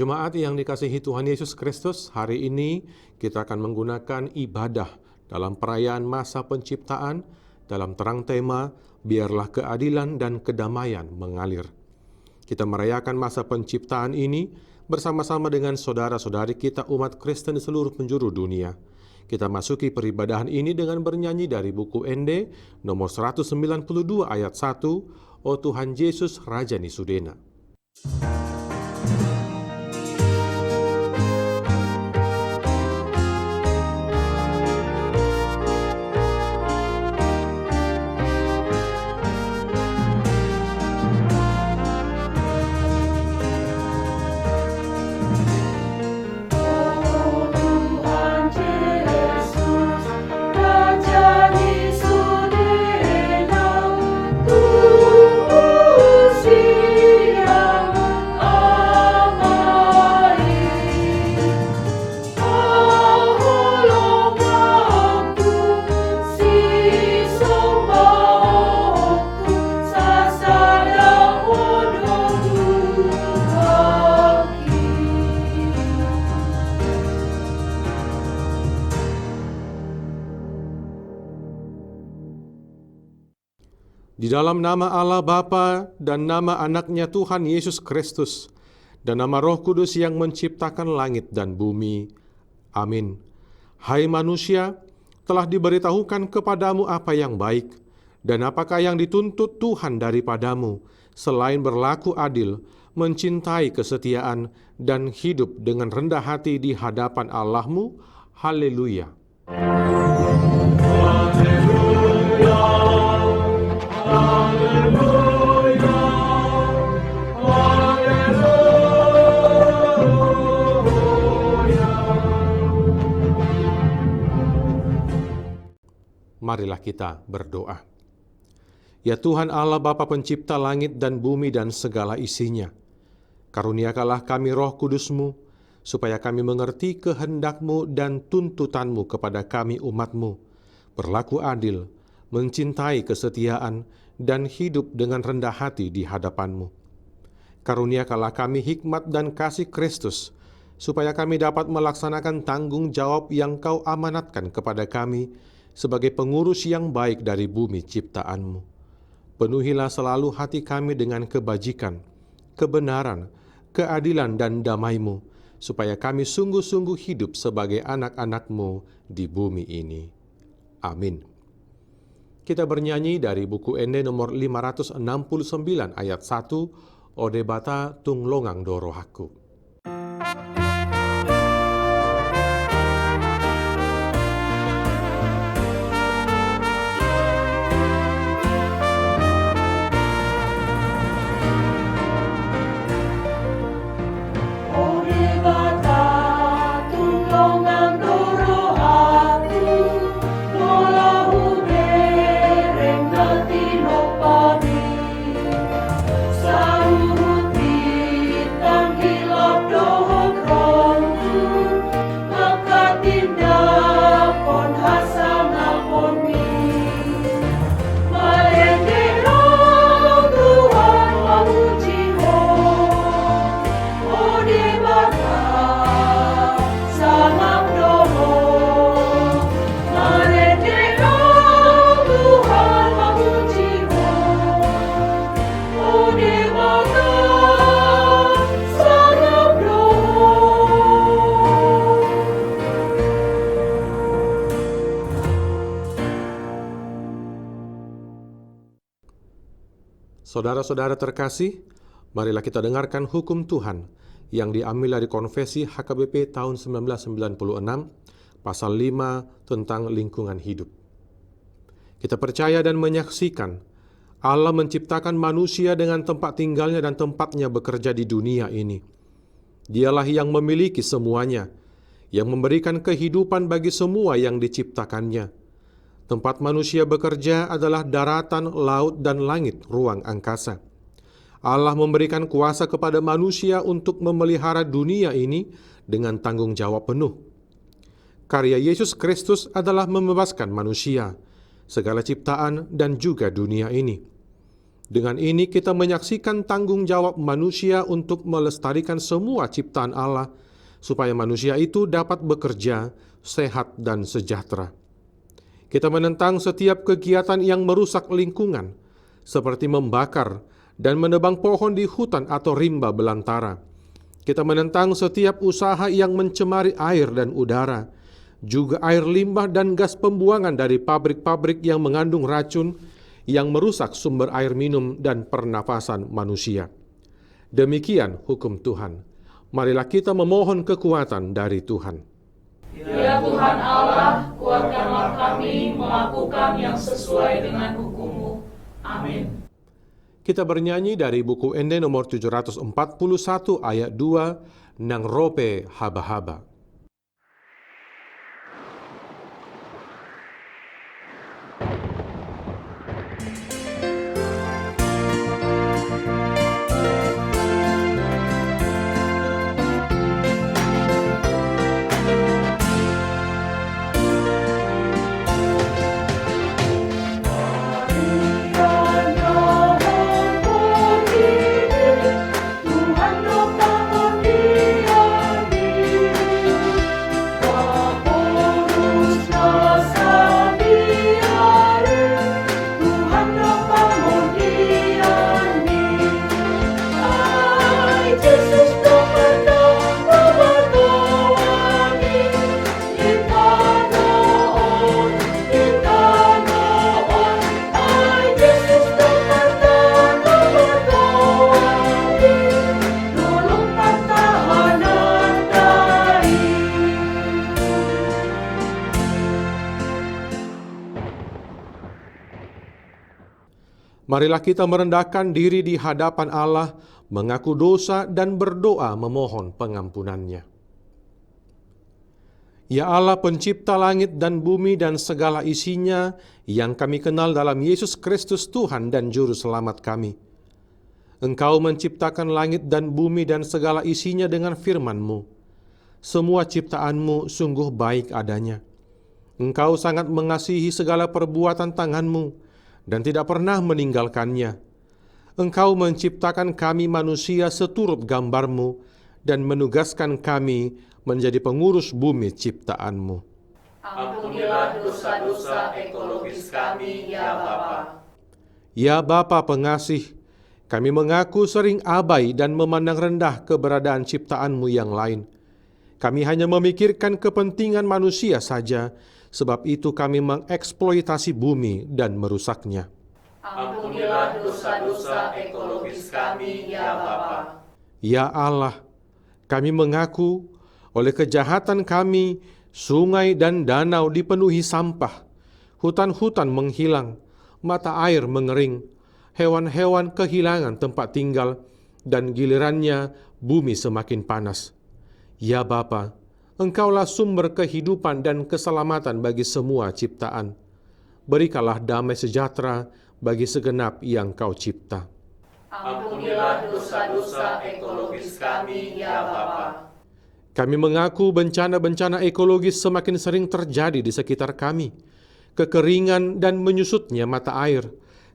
Jemaat yang dikasihi Tuhan Yesus Kristus, hari ini kita akan menggunakan ibadah dalam perayaan masa penciptaan dalam terang tema biarlah keadilan dan kedamaian mengalir. Kita merayakan masa penciptaan ini bersama-sama dengan saudara-saudari kita umat Kristen di seluruh penjuru dunia. Kita masuki peribadahan ini dengan bernyanyi dari buku ND nomor 192 ayat 1, O Tuhan Yesus Raja Nisudena. Di dalam nama Allah Bapa dan nama anaknya Tuhan Yesus Kristus dan nama Roh Kudus yang menciptakan langit dan bumi. Amin. Hai manusia, telah diberitahukan kepadamu apa yang baik dan apakah yang dituntut Tuhan daripadamu, selain berlaku adil, mencintai kesetiaan, dan hidup dengan rendah hati di hadapan Allahmu. Haleluya. Marilah kita berdoa. Ya Tuhan Allah Bapa pencipta langit dan bumi dan segala isinya, karuniakanlah kami Roh Kudus-Mu, supaya kami mengerti kehendak-Mu dan tuntutan-Mu kepada kami umat-Mu, berlaku adil, mencintai kesetiaan, dan hidup dengan rendah hati di hadapan-Mu. Karuniakanlah kami hikmat dan kasih Kristus, supaya kami dapat melaksanakan tanggung jawab yang Kau amanatkan kepada kami sebagai pengurus yang baik dari bumi ciptaan-Mu. Penuhilah selalu hati kami dengan kebajikan, kebenaran, keadilan, dan damai-Mu, supaya kami sungguh-sungguh hidup sebagai anak-anak-Mu di bumi ini. Amin. Kita bernyanyi dari buku ND nomor 569 ayat 1, Ode bata tunglongang dorohaku. Saudara-saudara terkasih, marilah kita dengarkan hukum Tuhan yang diambil dari Konfesi HKBP tahun 1996, pasal 5 tentang lingkungan hidup. Kita percaya dan menyaksikan Allah menciptakan manusia dengan tempat tinggalnya dan tempatnya bekerja di dunia ini. Dialah yang memiliki semuanya, yang memberikan kehidupan bagi semua yang diciptakannya. Tempat manusia bekerja adalah daratan, laut, dan langit, ruang angkasa. Allah memberikan kuasa kepada manusia untuk memelihara dunia ini dengan tanggung jawab penuh. Karya Yesus Kristus adalah membebaskan manusia, segala ciptaan, dan juga dunia ini. Dengan ini kita menyaksikan tanggung jawab manusia untuk melestarikan semua ciptaan Allah, supaya manusia itu dapat bekerja, sehat, dan sejahtera. Kita menentang setiap kegiatan yang merusak lingkungan, seperti membakar dan menebang pohon di hutan atau rimba belantara. Kita menentang setiap usaha yang mencemari air dan udara, juga air limbah dan gas pembuangan dari pabrik-pabrik yang mengandung racun, yang merusak sumber air minum dan pernafasan manusia. Demikian hukum Tuhan. Marilah kita memohon kekuatan dari Tuhan. Ya Tuhan Allah, kuatkanlah kami melakukan yang sesuai dengan hukum-Mu. Amin. Kita bernyanyi dari buku Ende nomor 741 ayat 2, Nang Rope Haba-haba. Marilah kita merendahkan diri di hadapan Allah, mengaku dosa dan berdoa memohon pengampunannya. Ya Allah, pencipta langit dan bumi dan segala isinya, yang kami kenal dalam Yesus Kristus Tuhan dan Juru Selamat kami. Engkau menciptakan langit dan bumi dan segala isinya dengan firman-Mu. Semua ciptaanmu sungguh baik adanya. Engkau sangat mengasihi segala perbuatan tangan-Mu, dan tidak pernah meninggalkannya. Engkau menciptakan kami manusia seturut gambar-Mu, dan menugaskan kami menjadi pengurus bumi ciptaan-Mu. Ampunilah dosa-dosa ekologis kami, ya Bapa. Ya Bapa pengasih, kami mengaku sering abai dan memandang rendah keberadaan ciptaan-Mu yang lain. Kami hanya memikirkan kepentingan manusia saja, sebab itu kami mengeksploitasi bumi dan merusaknya. Ampunilah dosa-dosa ekologis kami, ya Bapa. Ya Allah, kami mengaku oleh kejahatan kami, sungai dan danau dipenuhi sampah, hutan-hutan menghilang, mata air mengering, hewan-hewan kehilangan tempat tinggal, dan gilirannya bumi semakin panas. Ya Bapa, Engkaulah sumber kehidupan dan keselamatan bagi semua ciptaan. Berikanlah damai sejahtera bagi segenap yang Kau cipta. Ampunilah dosa-dosa ekologis kami, ya Bapa. Kami mengaku bencana-bencana ekologis semakin sering terjadi di sekitar kami. Kekeringan dan menyusutnya mata air,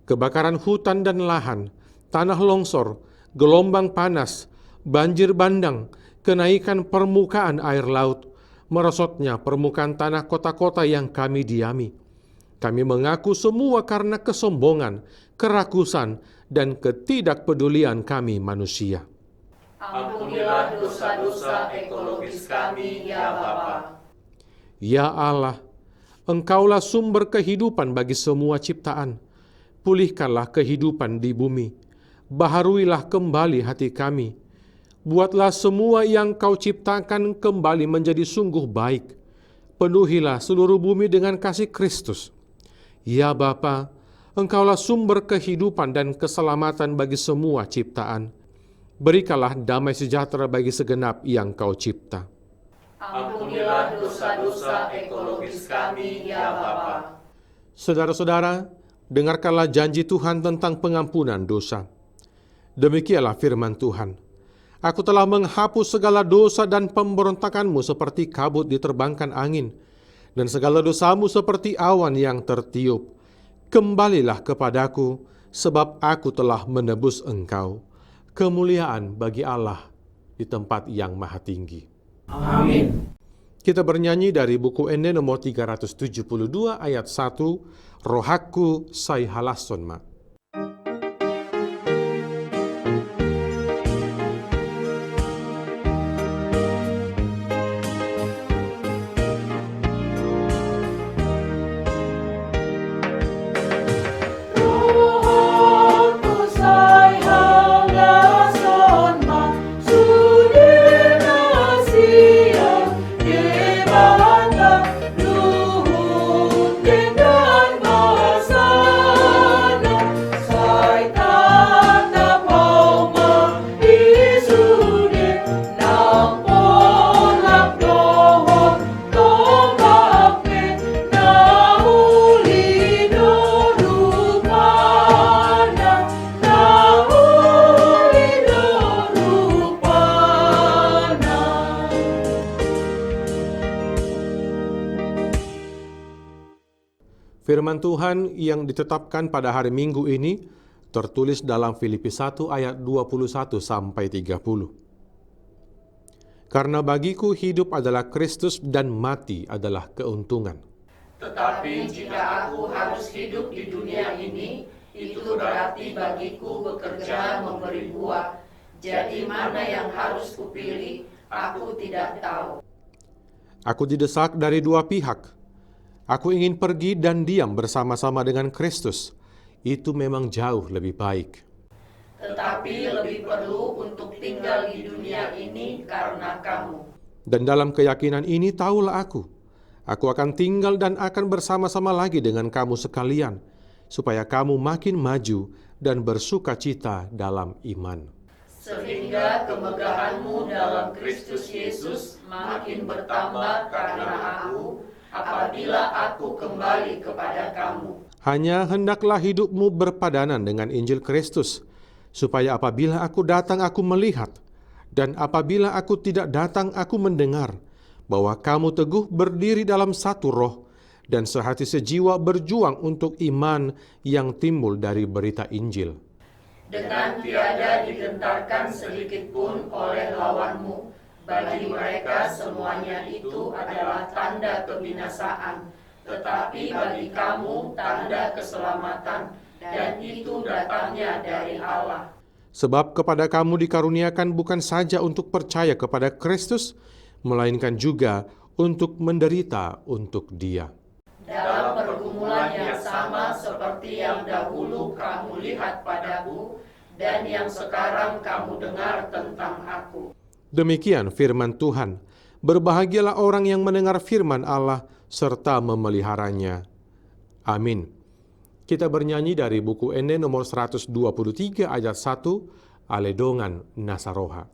kebakaran hutan dan lahan, tanah longsor, gelombang panas, banjir bandang, kenaikan permukaan air laut, merosotnya permukaan tanah kota-kota yang kami diami. Kami mengaku semua karena kesombongan, kerakusan, dan ketidakpedulian kami manusia. Ampunilah dosa-dosa ekologis kami, ya Bapa. Ya Allah, Engkaulah sumber kehidupan bagi semua ciptaan. Pulihkanlah kehidupan di bumi. Baharuilah kembali hati kami. Buatlah semua yang Kau ciptakan kembali menjadi sungguh baik. Penuhilah seluruh bumi dengan kasih Kristus. Ya Bapa, Engkaulah sumber kehidupan dan keselamatan bagi semua ciptaan. Berikanlah damai sejahtera bagi segenap yang Kau cipta. Ampunilah dosa-dosa ekologis kami, ya Bapa. Saudara-saudara, dengarkanlah janji Tuhan tentang pengampunan dosa. Demikianlah firman Tuhan. Aku telah menghapus segala dosa dan pemberontakanmu seperti kabut diterbangkan angin, dan segala dosamu seperti awan yang tertiup. Kembalilah kepadaku, sebab aku telah menebus engkau. Kemuliaan bagi Allah di tempat yang maha tinggi. Amin. Kita bernyanyi dari buku Ende nomor 372 ayat 1, Rohaku sai halason ma. Firman Tuhan yang ditetapkan pada hari Minggu ini tertulis dalam Filipi 1 ayat 21 sampai 30. Karena bagiku hidup adalah Kristus dan mati adalah keuntungan. Tetapi jika aku harus hidup di dunia ini, itu berarti bagiku bekerja memberi buah. Jadi mana yang harus kupilih, aku tidak tahu. Aku didesak dari dua pihak. Aku ingin pergi dan diam bersama-sama dengan Kristus. Itu memang jauh lebih baik. Tetapi lebih perlu untuk tinggal di dunia ini karena kamu. Dan dalam keyakinan ini tahulah aku akan tinggal dan akan bersama-sama lagi dengan kamu sekalian, supaya kamu makin maju dan bersukacita dalam iman. Sehingga kemegahanmu dalam Kristus Yesus makin bertambah karena aku, apabila aku kembali kepada kamu. Hanya hendaklah hidupmu berpadanan dengan Injil Kristus, supaya apabila aku datang aku melihat, dan apabila aku tidak datang aku mendengar, bahwa kamu teguh berdiri dalam satu roh, dan sehati sejiwa berjuang untuk iman yang timbul dari berita Injil. Dengan tiada digentarkan sedikit pun oleh lawanmu, bagi mereka semuanya itu adalah tanda kebinasaan, tetapi bagi kamu tanda keselamatan, dan itu datangnya dari Allah. Sebab kepada kamu dikaruniakan bukan saja untuk percaya kepada Kristus, melainkan juga untuk menderita untuk Dia. Dalam pergumulan yang sama seperti yang dahulu kamu lihat padaku, dan yang sekarang kamu dengar tentang aku. Demikian firman Tuhan. Berbahagialah orang yang mendengar firman Allah serta memeliharanya. Amin. Kita bernyanyi dari buku Ende nomor 123 ayat 1, Aledongan Nasaroha.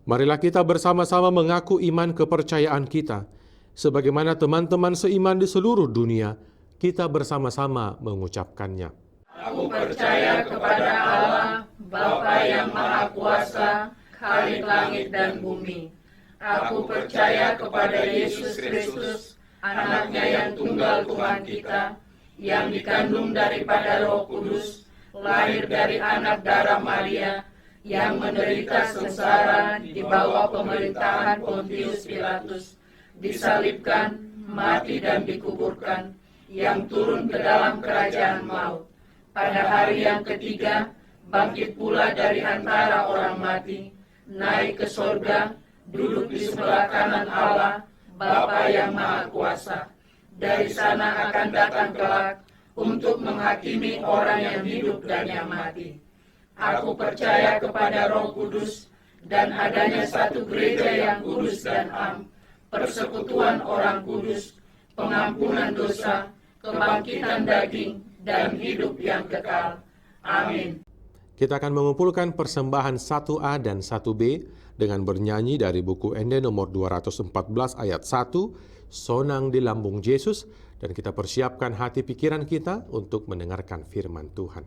Marilah kita bersama-sama mengaku iman kepercayaan kita. Sebagaimana teman-teman seiman di seluruh dunia, kita bersama-sama mengucapkannya. Aku percaya kepada Allah, Bapa yang Maha Kuasa, Khalik langit dan bumi. Aku percaya kepada Yesus Kristus, anaknya yang tunggal Tuhan kita, yang dikandung daripada Roh Kudus, lahir dari anak darah Maria, yang menderita sengsara di bawah pemerintahan Pontius Pilatus, disalibkan, mati dan dikuburkan, yang turun ke dalam kerajaan maut. Pada hari yang ketiga, bangkit pula dari antara orang mati, naik ke sorga, duduk di sebelah kanan Allah, Bapa yang Maha Kuasa. Dari sana akan datang kelak untuk menghakimi orang yang hidup dan yang mati. Aku percaya kepada Roh Kudus dan adanya satu gereja yang kudus dan am, persekutuan orang kudus, pengampunan dosa, kebangkitan daging, dan hidup yang kekal. Amin. Kita akan mengumpulkan persembahan 1A dan 1B dengan bernyanyi dari buku Ende nomor 214 ayat 1, Sonang di Lambung Yesus, dan kita persiapkan hati pikiran kita untuk mendengarkan firman Tuhan.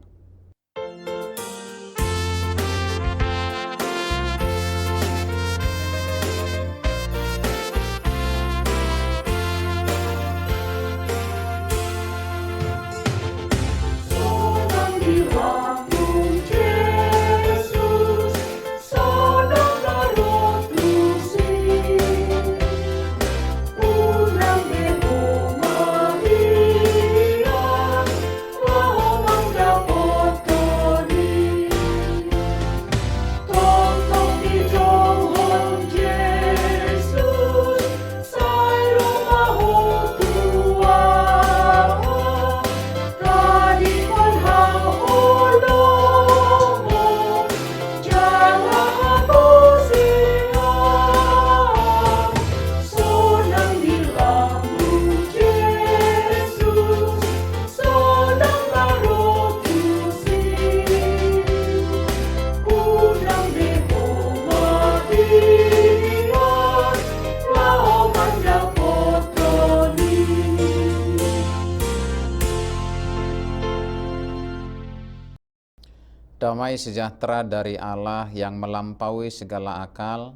Damai sejahtera dari Allah yang melampaui segala akal,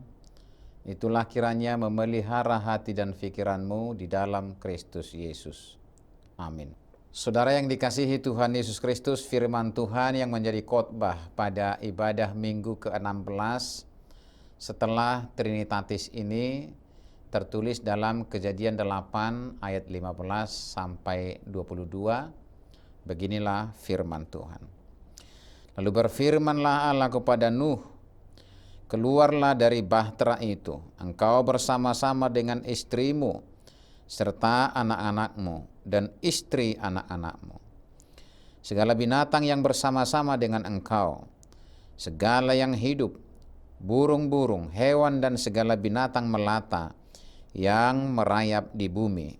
itulah kiranya memelihara hati dan pikiranmu di dalam Kristus Yesus. Amin. Saudara yang dikasihi Tuhan Yesus Kristus, firman Tuhan yang menjadi khotbah pada ibadah minggu ke-16 setelah Trinitatis ini tertulis dalam Kejadian 8 ayat 15 sampai 22. Beginilah firman Tuhan. Lalu berfirmanlah Allah kepada Nuh, keluarlah dari bahtera itu, engkau bersama-sama dengan istrimu, serta anak-anakmu dan istri anak-anakmu. Segala binatang yang bersama-sama dengan engkau, segala yang hidup, burung-burung, hewan dan segala binatang melata yang merayap di bumi,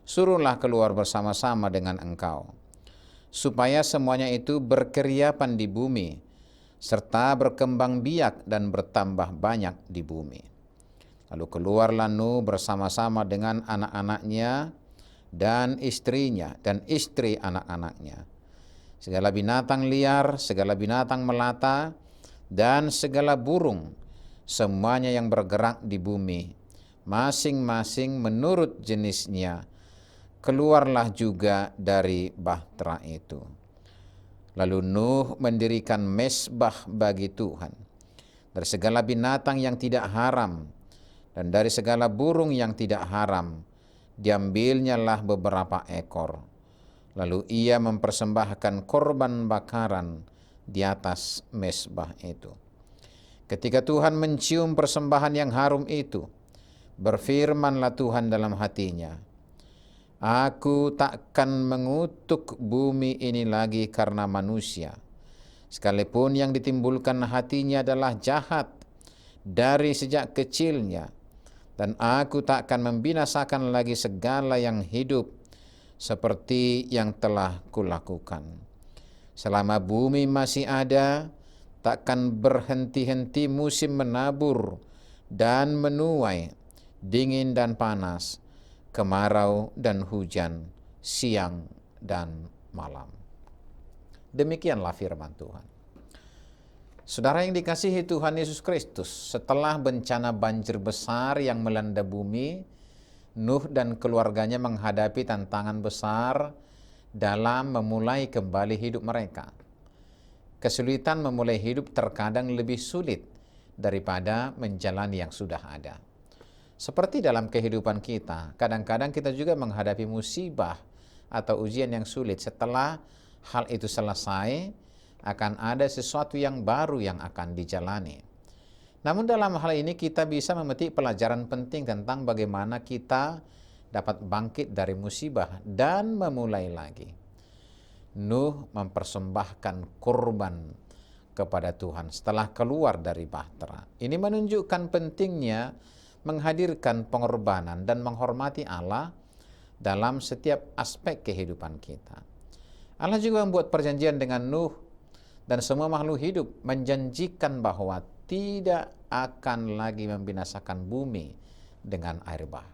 suruhlah keluar bersama-sama dengan engkau, supaya semuanya itu berkeriapan di bumi, serta berkembang biak dan bertambah banyak di bumi. Lalu keluarlah Nuh bersama-sama dengan anak-anaknya dan istrinya dan istri anak-anaknya. Segala binatang liar, segala binatang melata, dan segala burung, semuanya yang bergerak di bumi, masing-masing menurut jenisnya, keluarlah juga dari bahtera itu. Lalu Nuh mendirikan mezbah bagi Tuhan dari segala binatang yang tidak haram dan dari segala burung yang tidak haram, diambilnyalah beberapa ekor. Lalu ia mempersembahkan korban bakaran di atas mezbah itu. Ketika Tuhan mencium persembahan yang harum itu, berfirmanlah Tuhan dalam hatinya, Aku takkan mengutuk bumi ini lagi karena manusia, sekalipun yang ditimbulkan hatinya adalah jahat dari sejak kecilnya, dan aku takkan membinasakan lagi segala yang hidup seperti yang telah kulakukan. Selama bumi masih ada, takkan berhenti-henti musim menabur dan menuai, dingin dan panas, kemarau dan hujan, siang dan malam. Demikianlah firman Tuhan. Saudara yang dikasihi Tuhan Yesus Kristus, setelah bencana banjir besar yang melanda bumi, Nuh dan keluarganya menghadapi tantangan besar dalam memulai kembali hidup mereka. Kesulitan memulai hidup terkadang lebih sulit daripada menjalani yang sudah ada. Seperti dalam kehidupan kita, kadang-kadang kita juga menghadapi musibah atau ujian yang sulit. Setelah hal itu selesai, akan ada sesuatu yang baru yang akan dijalani. Namun dalam hal ini kita bisa memetik pelajaran penting tentang bagaimana kita dapat bangkit dari musibah dan memulai lagi. Nuh mempersembahkan kurban kepada Tuhan setelah keluar dari bahtera. Ini menunjukkan pentingnya menghadirkan pengorbanan dan menghormati Allah dalam setiap aspek kehidupan kita. Allah juga membuat perjanjian dengan Nuh dan semua makhluk hidup, menjanjikan bahwa tidak akan lagi membinasakan bumi dengan air bah.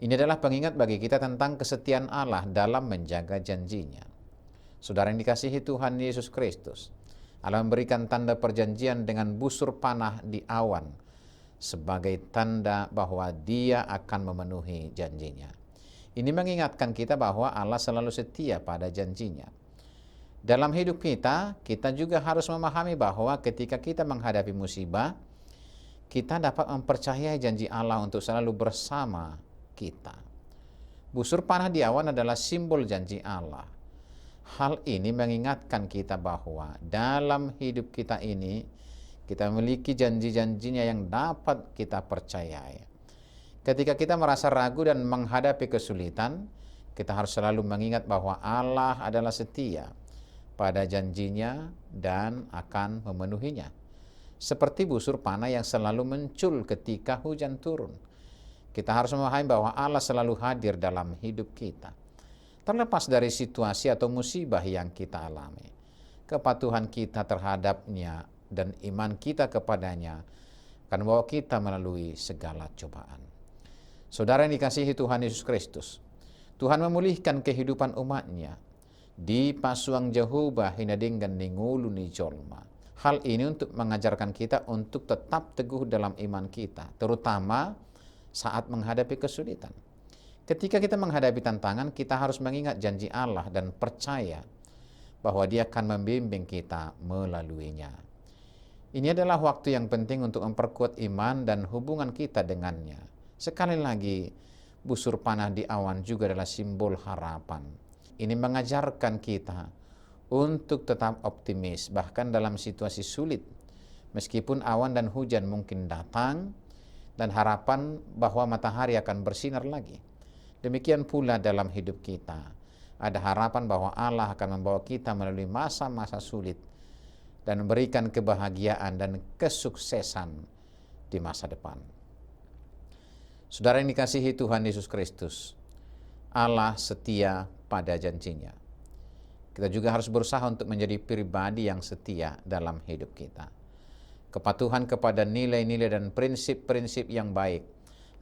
Ini adalah pengingat bagi kita tentang kesetiaan Allah dalam menjaga janjinya. Saudara yang dikasihi Tuhan Yesus Kristus, Allah memberikan tanda perjanjian dengan busur panah di awan sebagai tanda bahwa Dia akan memenuhi janjinya. Ini mengingatkan kita bahwa Allah selalu setia pada janjinya. Dalam hidup kita juga harus memahami bahwa ketika kita menghadapi musibah, kita dapat mempercayai janji Allah untuk selalu bersama kita. Busur panah di awan adalah simbol janji Allah. Hal ini mengingatkan kita bahwa dalam hidup kita ini, kita memiliki janji-janjinya yang dapat kita percayai. Ketika kita merasa ragu dan menghadapi kesulitan, kita harus selalu mengingat bahwa Allah adalah setia pada janjinya dan akan memenuhinya. Seperti busur panah yang selalu muncul ketika hujan turun. Kita harus memahami bahwa Allah selalu hadir dalam hidup kita. Terlepas dari situasi atau musibah yang kita alami, kepatuhan kita terhadapnya dan iman kita kepadanya akan membawa kita melalui segala cobaan. Saudara yang dikasihi Tuhan Yesus Kristus, Tuhan memulihkan kehidupan umatnya di pasuang Jehovah hinadinggan ningulu ni jolma. Hal ini untuk mengajarkan kita untuk tetap teguh dalam iman kita, terutama saat menghadapi kesulitan. Ketika kita menghadapi tantangan, kita harus mengingat janji Allah dan percaya bahwa Dia akan membimbing kita melaluinya. Ini adalah waktu yang penting untuk memperkuat iman dan hubungan kita dengannya. Sekali lagi, busur panah di awan juga adalah simbol harapan. Ini mengajarkan kita untuk tetap optimis, bahkan dalam situasi sulit. Meskipun awan dan hujan mungkin datang, dan harapan bahwa matahari akan bersinar lagi. Demikian pula dalam hidup kita. Ada harapan bahwa Allah akan membawa kita melalui masa-masa sulit dan memberikan kebahagiaan dan kesuksesan di masa depan. Saudara yang dikasihi Tuhan Yesus Kristus, Allah setia pada janjinya. Kita juga harus berusaha untuk menjadi pribadi yang setia dalam hidup kita. Kepatuhan kepada nilai-nilai dan prinsip-prinsip yang baik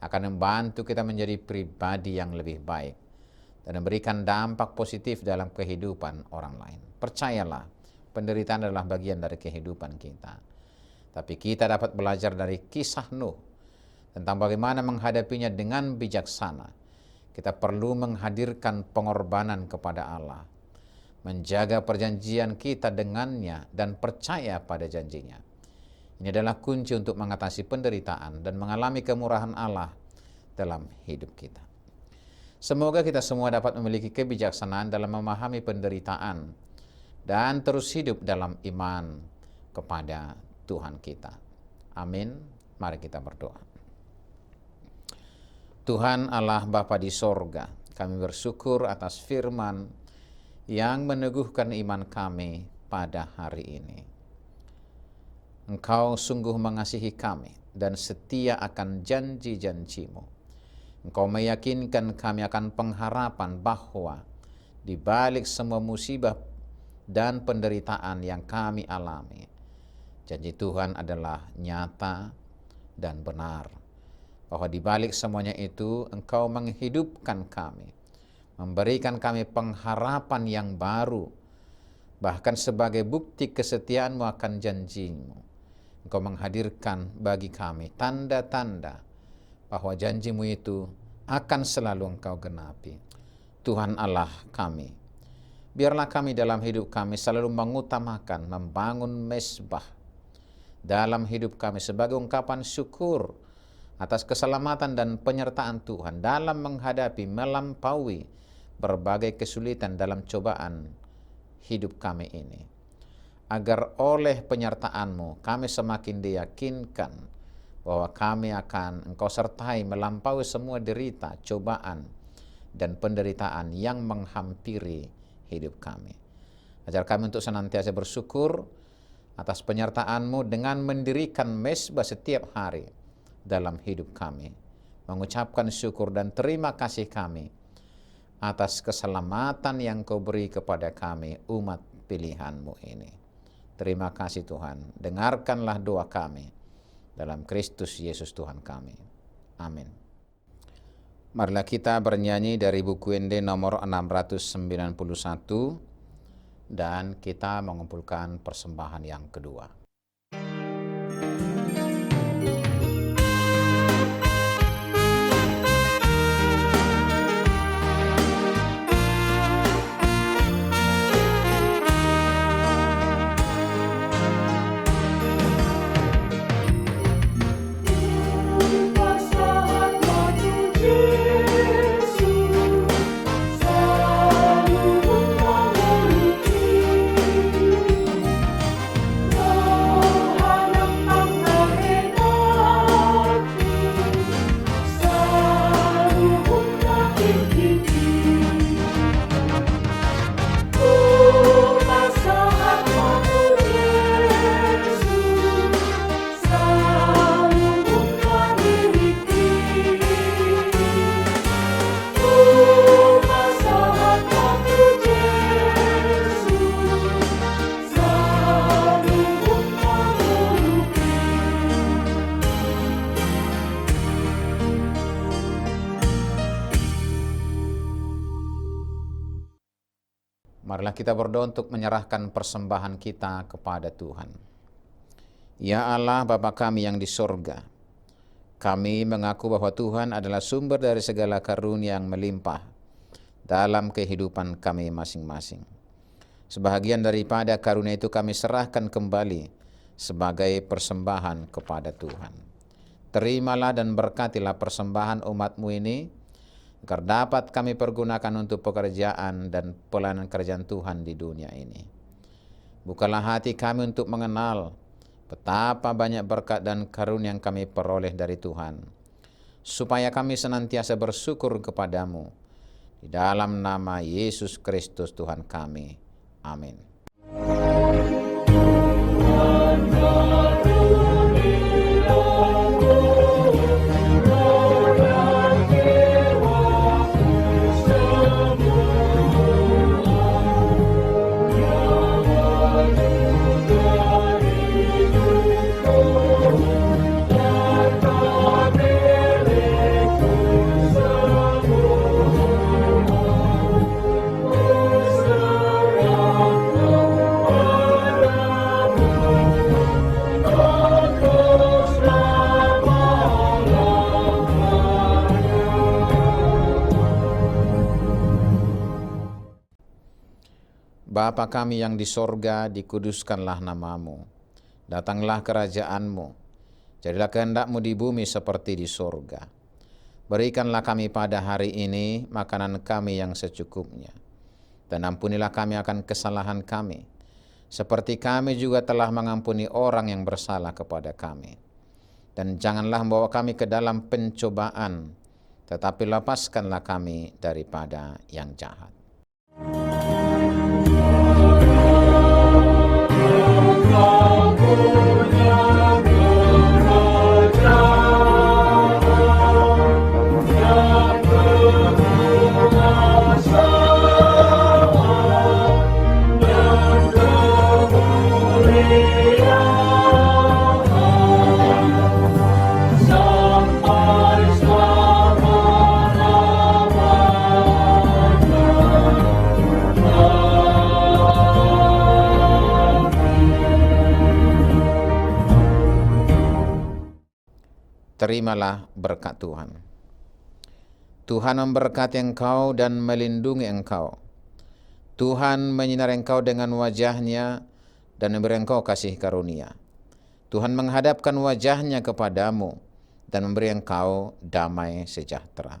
akan membantu kita menjadi pribadi yang lebih baik dan memberikan dampak positif dalam kehidupan orang lain. Percayalah, penderitaan adalah bagian dari kehidupan kita. Tapi kita dapat belajar dari kisah Nuh tentang bagaimana menghadapinya dengan bijaksana. Kita perlu menghadirkan pengorbanan kepada Allah, menjaga perjanjian kita dengannya dan percaya pada janjinya. Ini adalah kunci untuk mengatasi penderitaan dan mengalami kemurahan Allah dalam hidup kita. Semoga kita semua dapat memiliki kebijaksanaan dalam memahami penderitaan dan terus hidup dalam iman kepada Tuhan kita. Amin. Mari kita berdoa. Tuhan Allah Bapa di sorga, kami bersyukur atas firman yang meneguhkan iman kami pada hari ini. Engkau sungguh mengasihi kami dan setia akan janji-janji-Mu. Engkau meyakinkan kami akan pengharapan bahwa di balik semua musibah dan penderitaan yang kami alami, janji Tuhan adalah nyata dan benar. Bahwa di balik semuanya itu Engkau menghidupkan kami, memberikan kami pengharapan yang baru, bahkan sebagai bukti kesetiaan-Mu akan janji-Mu. Engkau menghadirkan bagi kami tanda-tanda bahwa janji-Mu itu akan selalu Engkau genapi. Tuhan Allah kami, Biarlah kami dalam hidup kami selalu mengutamakan, membangun mezbah dalam hidup kami sebagai ungkapan syukur atas keselamatan dan penyertaan Tuhan dalam menghadapi, melampaui berbagai kesulitan dalam cobaan hidup kami ini. Agar oleh penyertaan-Mu kami semakin diyakinkan bahwa kami akan Engkau sertai melampaui semua derita, cobaan, dan penderitaan yang menghampiri hidup kami. Ajar kami untuk senantiasa bersyukur atas penyertaan-Mu dengan mendirikan mezbah setiap hari dalam hidup kami, mengucapkan syukur dan terima kasih kami atas keselamatan yang Kau beri kepada kami, umat pilihan-Mu ini. Terima kasih Tuhan, dengarkanlah doa kami dalam Kristus Yesus Tuhan kami. Amin. Marilah kita bernyanyi dari buku Ende nomor 691 dan kita mengumpulkan persembahan yang kedua. Marilah kita berdoa untuk menyerahkan persembahan kita kepada Tuhan. Ya Allah Bapa kami yang di sorga, kami mengaku bahwa Tuhan adalah sumber dari segala karunia yang melimpah dalam kehidupan kami masing-masing. Sebahagian daripada karunia itu kami serahkan kembali sebagai persembahan kepada Tuhan. Terimalah dan berkatilah persembahan umat-Mu ini, agar dapat kami pergunakan untuk pekerjaan dan pelayanan kerjaan Tuhan di dunia ini. Bukalah hati kami untuk mengenal betapa banyak berkat dan karunia yang kami peroleh dari Tuhan, supaya kami senantiasa bersyukur kepadamu. Di dalam nama Yesus Kristus Tuhan kami. Amin. Bapa kami yang di sorga, dikuduskanlah namamu. Datanglah kerajaanmu. Jadilah kehendak-Mu di bumi seperti di sorga. Berikanlah kami pada hari ini makanan kami yang secukupnya. Dan ampunilah kami akan kesalahan kami, seperti kami juga telah mengampuni orang yang bersalah kepada kami. Dan janganlah membawa kami ke dalam pencobaan, tetapi lepaskanlah kami daripada yang jahat. Terimalah berkat Tuhan. Tuhan memberkati engkau dan melindungi engkau. Tuhan menyinari engkau dengan wajah-Nya dan memberi engkau kasih karunia. Tuhan menghadapkan wajah-Nya kepadamu dan memberi engkau damai sejahtera.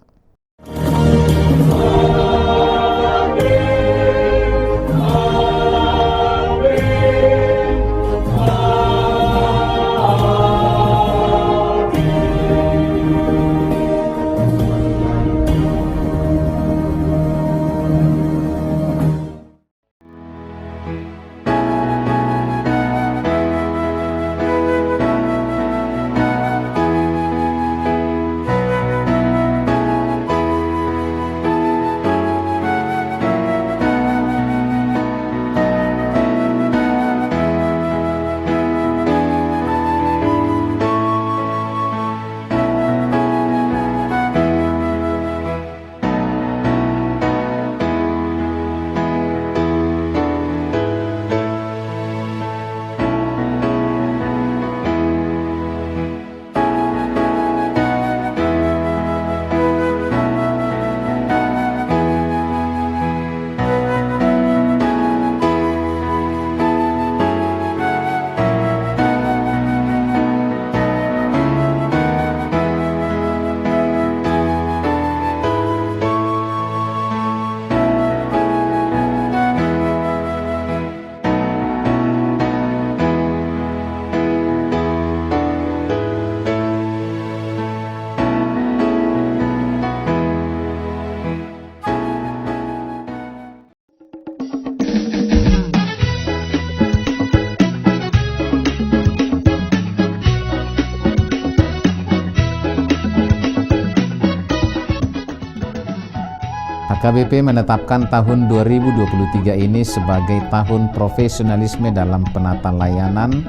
HKBP menetapkan tahun 2023 ini sebagai tahun profesionalisme dalam penata layanan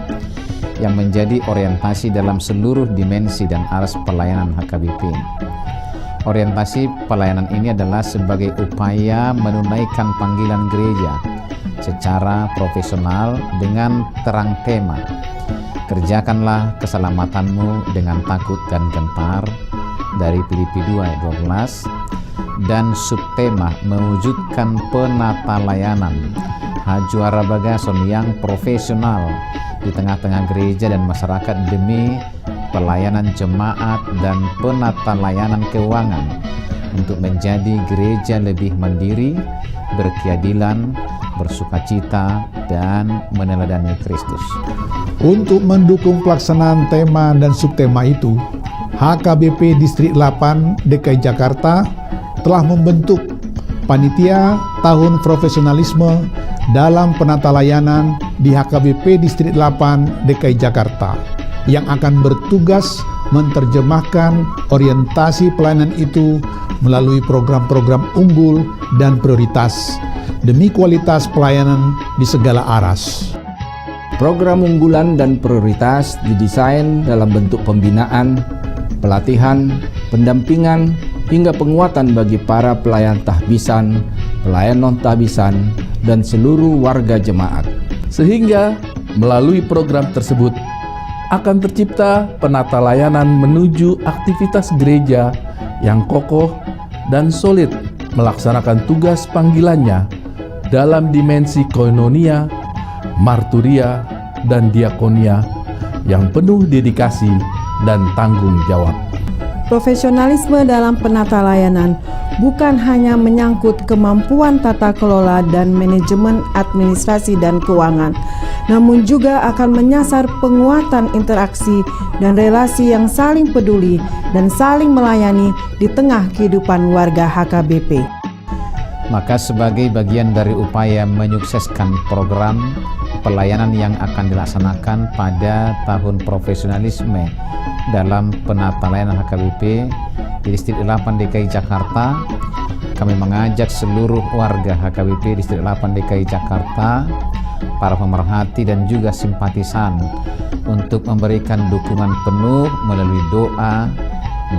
yang menjadi orientasi dalam seluruh dimensi dan aras pelayanan HKBP. Orientasi pelayanan ini adalah sebagai upaya menunaikan panggilan gereja secara profesional dengan terang tema, kerjakanlah keselamatanmu dengan takut dan gentar, dari Filipi 2 ayat 12, dan subtema mewujudkan penata layanan Hajuara Bagason yang profesional di tengah-tengah gereja dan masyarakat demi pelayanan jemaat dan penata layanan keuangan untuk menjadi gereja lebih mandiri, berkeadilan, bersukacita, dan meneladani Kristus. Untuk mendukung pelaksanaan tema dan subtema itu, HKBP Distrik 8 DKI Jakarta telah membentuk Panitia Tahun Profesionalisme dalam Penata Layanan di HKBP Distrik 8 DKI Jakarta yang akan bertugas menerjemahkan orientasi pelayanan itu melalui program-program unggul dan prioritas demi kualitas pelayanan di segala aras. Program unggulan dan prioritas didesain dalam bentuk pembinaan, pelatihan, pendampingan, hingga penguatan bagi para pelayan tahbisan, pelayan non-tahbisan, dan seluruh warga jemaat. Sehingga melalui program tersebut akan tercipta penata layanan menuju aktivitas gereja yang kokoh dan solid melaksanakan tugas panggilannya dalam dimensi koinonia, marturia, dan diakonia yang penuh dedikasi dan tanggung jawab. Profesionalisme dalam penata layanan bukan hanya menyangkut kemampuan tata kelola dan manajemen administrasi dan keuangan, namun juga akan menyasar penguatan interaksi dan relasi yang saling peduli dan saling melayani di tengah kehidupan warga HKBP. Maka sebagai bagian dari upaya menyukseskan program pelayanan yang akan dilaksanakan pada tahun profesionalisme dalam penata layanan HKBP di Distrik 8 DKI Jakarta, kami mengajak seluruh warga HKBP Distrik 8 DKI Jakarta, para pemerhati dan juga simpatisan untuk memberikan dukungan penuh melalui doa,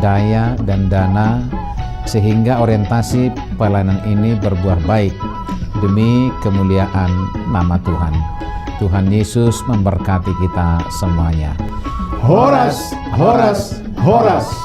daya, dan dana sehingga orientasi pelayanan ini berbuah baik demi kemuliaan nama Tuhan. Tuhan Yesus memberkati kita semuanya. Horas, horas, horas.